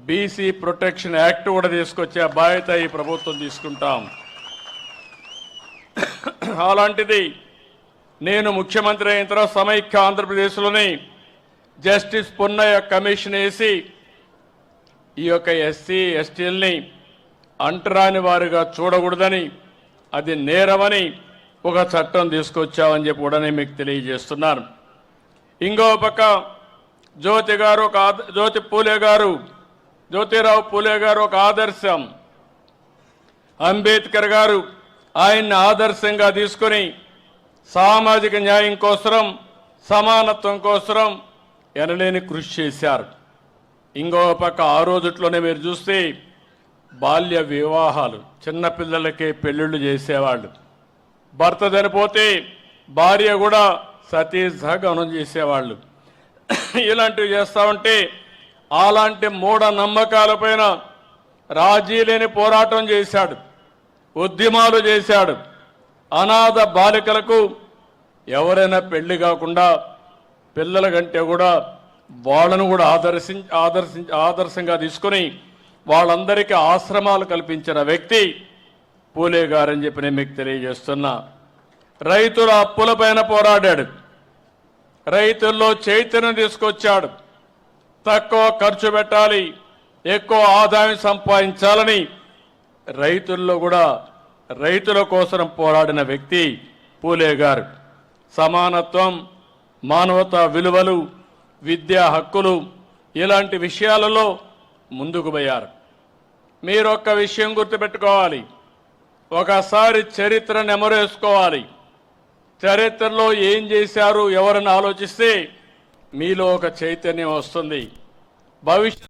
BC protection act కూడా తీసుకొచ్చే బాధ్యత ఈ ప్రభుత్వం తీసుకుంటాం. అలాంటిది నేను ముఖ్యమంత్రి అయిన తర్వాత సమైక్య ఆంధ్రప్రదేశ్లోని జస్టిస్ పున్నయ్య కమిషన్ వేసి ఈ యొక్క ఎస్సీ ఎస్టీలని అంటరాని వారిగా చూడకూడదని, అది నేరమని ఒక చట్టం తీసుకొచ్చామని చెప్పి కూడా నేను మీకు తెలియజేస్తున్నాను. ఇంకో పక్క జ్యోతిరావు పూలే గారు ఒక ఆదర్శం. అంబేద్కర్ గారు ఆయన్ని ఆదర్శంగా తీసుకొని సామాజిక న్యాయం కోసం, సమానత్వం కోసం ఎనలేని కృషి చేశారు. ఇంకో పక్క ఆ రోజుట్లోనే మీరు చూస్తే బాల్య వివాహాలు, చిన్నపిల్లలకే పెళ్ళిళ్ళు చేసేవాళ్ళు. భర్త చనిపోతే భార్య కూడా సతీ సహగమనం చేసేవాళ్ళు. ఇలాంటివి చేస్తూ ఉంటే అలాంటి మూఢ నమ్మకాలపైన రాజీ లేని పోరాటం చేశాడు, ఉద్యమాలు చేశాడు. అనాథ బాలికలకు ఎవరైనా పెళ్లి కాకుండా పిల్లల కంటే కూడా వాళ్ళను కూడా ఆదర్శంగా తీసుకొని వాళ్ళందరికీ ఆశ్రమాలు కల్పించిన వ్యక్తి పూలే గారని చెప్పి నేను మీకు తెలియజేస్తున్నా. రైతుల అప్పులపైన పోరాడాడు, రైతుల్లో చైతన్యం తీసుకొచ్చాడు. తక్కువ ఖర్చు పెట్టాలి, ఎక్కువ ఆదాయం సంపాదించాలని రైతుల్లో కూడా రైతుల కోసం పోరాడిన వ్యక్తి పూలే గారు. సమానత్వం, మానవతా విలువలు, విద్యా హక్కులు ఇలాంటి విషయాలలో ముందుకు పోయారు. మీరు ఒక్క విషయం గుర్తుపెట్టుకోవాలి, ఒకసారి చరిత్ర నెమరేసుకోవాలి. చరిత్రలో ఏం చేశారు ఎవరని ఆలోచిస్తే మీలో ఒక చైతన్యం వస్తుంది. భవిష్యత్